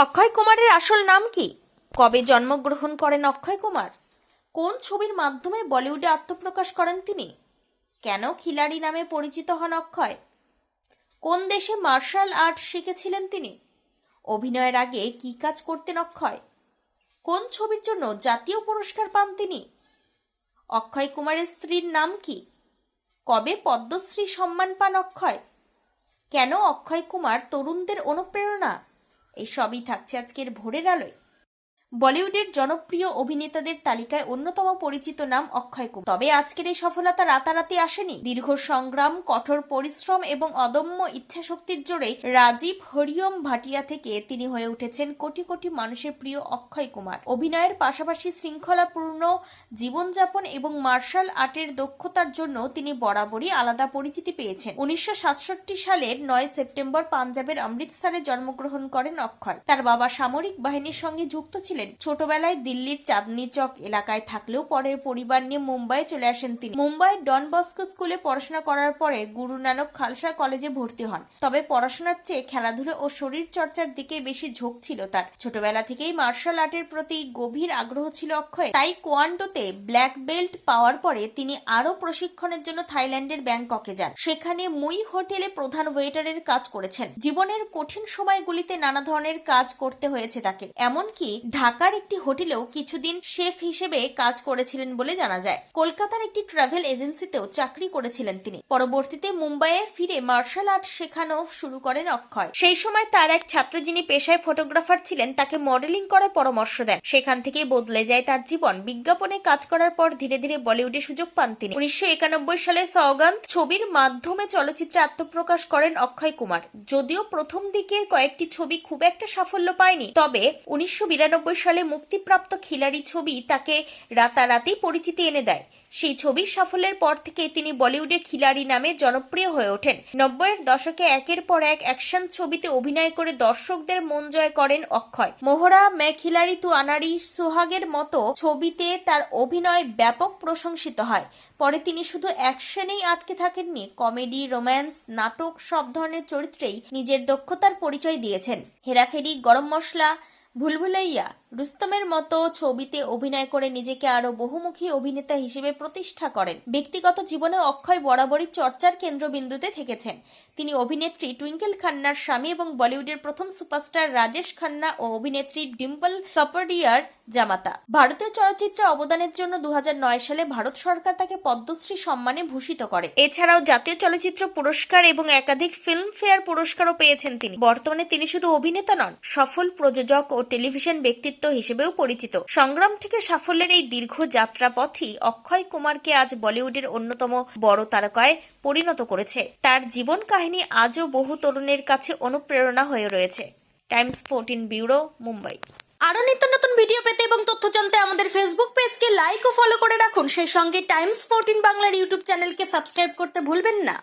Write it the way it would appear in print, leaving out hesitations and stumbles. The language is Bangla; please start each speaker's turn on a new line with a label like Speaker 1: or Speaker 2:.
Speaker 1: অক্ষয় কুমারের আসল নাম কি? কবে জন্মগ্রহণ করেন অক্ষয় কুমার? কোন ছবির মাধ্যমে বলিউডে আত্মপ্রকাশ করেন তিনি? কেন খিলাড়ি নামে পরিচিত হন অক্ষয়? কোন দেশে মার্শাল আর্ট শিখেছিলেন তিনি? অভিনয়ের আগে কি কাজ করতেন অক্ষয়? কোন ছবির জন্য জাতীয় পুরস্কার পান তিনি? অক্ষয় কুমারের স্ত্রীর নাম কি? কবে পদ্মশ্রী সম্মান পান অক্ষয়? কেন অক্ষয় কুমার তরুণদের অনুপ্রেরণা? এই সবই থাকছে আজকের ভোরের আলোয়। বলিউডের জনপ্রিয় অভিনেতাদের তালিকায় অন্যতম পরিচিত নাম অক্ষয় কুমার। তবে আজকের এই সফলতা রাতারাতি আসেনি। দীর্ঘ সংগ্রাম, কঠোর পরিশ্রম এবং অদম্য ইচ্ছাশক্তির জোরে রাজীব হরিওম ভাটিয়া থেকে তিনি হয়ে উঠেছেন কোটি কোটি মানুষের প্রিয় অক্ষয় কুমার। অভিনয়ের পাশাপাশি শৃঙ্খলাপূর্ণ জীবনযাপন এবং মার্শাল আর্টের দক্ষতার জন্য তিনি বরাবরই আলাদা পরিচিতি পেয়েছেন। 1967 সালের 9 সেপ্টেম্বর পাঞ্জাবের অমৃতসরে জন্মগ্রহণ করেন অক্ষয়। তার বাবা সামরিক বাহিনীর সঙ্গে যুক্ত ছিলেন। ছোটবেলায় দিল্লির চাঁদনি চক এলাকায় থাকলেও পরে পরিবার নিয়ে মুম্বাইয়ে চলে আসেন তিনি। মুম্বাইয়ের ডন বস্কো স্কুলে পড়াশোনা করার পরে গুরু নানক খালসা কলেজে ভর্তি হন। তবে পড়াশোনার চেয়ে খেলাধুলা ও শরীর চর্চার দিকে বেশি ঝোঁক ছিল তার। ছোটবেলা থেকেই মার্শাল আর্টের প্রতি গভীর আগ্রহ ছিল অক্ষয়। তাই কোয়ান্ডোতে ব্ল্যাক বেল্ট পাওয়ার পরে তিনি আরো প্রশিক্ষণের জন্য থাইল্যান্ডের ব্যাংককে যান। সেখানে মুই হোটেলে প্রধান ওয়েটারের কাজ করেছেন। জীবনের কঠিন সময়গুলিতে নানা ধরনের কাজ করতে হয়েছে তাকে। এমনকি ঢাকার একটি হোটেলেও কিছুদিন শেফ হিসেবে কাজ করেছিলেন বলে জানা যায়। কলকাতার একটি ট্রাভেল এজেন্সিতেও চাকরি করেছিলেন তিনি। পরবর্তীতে মুম্বাইয়ে ফিরে মার্শাল আর্ট শেখানো শুরু করেন অক্ষয়। সেই সময় তার এক ছাত্র, যিনি পেশায় ফটোগ্রাফার ছিলেন, তাকে মডেলিং করার পরামর্শ দেন। সেখান থেকেই বদলে যায় তার জীবন। বিজ্ঞাপনে কাজ করার পর ধীরে ধীরে বলিউডে সুযোগ পান তিনি। 1991 সালে সওগান্ত ছবির মাধ্যমে চলচ্চিত্রে আত্মপ্রকাশ করেন অক্ষয় কুমার। যদিও প্রথম দিকের কয়েকটি ছবি খুব একটা সাফল্য পায়নি, তবে 1992 সালে মুক্তিপ্রাপ্ত খিলাড়ি ছবি তাকে রাতারাতি পরিচিতি এনে দেয়। সেই ছবির সাফল্যের পর থেকে তিনি বলিউডে খিলাড়ি নামে জনপ্রিয় হয়ে ওঠেন। 90-এর দশকে একের পর এক অ্যাকশন ছবিতে অভিনয় করে দর্শকদের মন জয় করেন অক্ষয়। মোহরা, মে খিলাড়ি তু আনাড়ি, সুহাগের মতো ছবিতে তার অভিনয় ব্যাপক প্রশংসিত হয়। পরে তিনি শুধু অ্যাকশনেই আটকে থাকেননি, কমেডি, রোম্যান্স, নাটক সব ধরনের চরিত্রেই নিজের দক্ষতার পরিচয় দিয়েছেন। হেরাফেরি, গরম মশলা, ভুলভুলাইয়া, রুস্তমের মতো ছবিতে অভিনয় করে নিজেকে আরো বহুমুখী অভিনেতা হিসেবে প্রতিষ্ঠা করেন। ব্যক্তিগত জীবনে অক্ষয় বরাবরই চর্চার কেন্দ্রবিন্দুতে থেকেছেন। তিনি অভিনেত্রী টুইঙ্কেল খান্নার স্বামী এবং বলিউডের প্রথম সুপারস্টার রাজেশ খান্না ও অভিনেত্রী ডিম্পল কাপাডিয়ার জামাতা। ভারতীয় চলচ্চিত্রে অবদানের জন্য 2009 সালে ভারত সরকার তাকে পদ্মশ্রী সম্মানে ভূষিত করে। এছাড়াও জাতীয় চলচ্চিত্র পুরস্কার এবং একাধিক ফিল্মফেয়ার পুরস্কারও পেয়েছেন তিনি। বর্তমানে তিনি শুধু অভিনেতা নন, সফল প্রযোজক ও টেলিভিশন ব্যক্তিত্ব হিসেবেও পরিচিত। সংগ্রাম থেকে সাফল্যের এই দীর্ঘ যাত্রাপথই অক্ষয় কুমারকে আজ বলিউডের অন্যতম বড় তারকায় পরিণত করেছে। তার জীবন কাহিনী আজও বহু তরুণের কাছে অনুপ্রেরণা হয়ে রয়েছে। Times 14 bureau, Mumbai. আরো নিত্য নতুন ভিডিও পেতে এবং তথ্য জানতে আমাদের ফেসবুক পেজকে লাইক ও ফলো করে রাখুন। সেই সঙ্গে টাইমস 14 বাংলার ইউটিউব চ্যানেলকে সাবস্ক্রাইব করতে ভুলবেন না।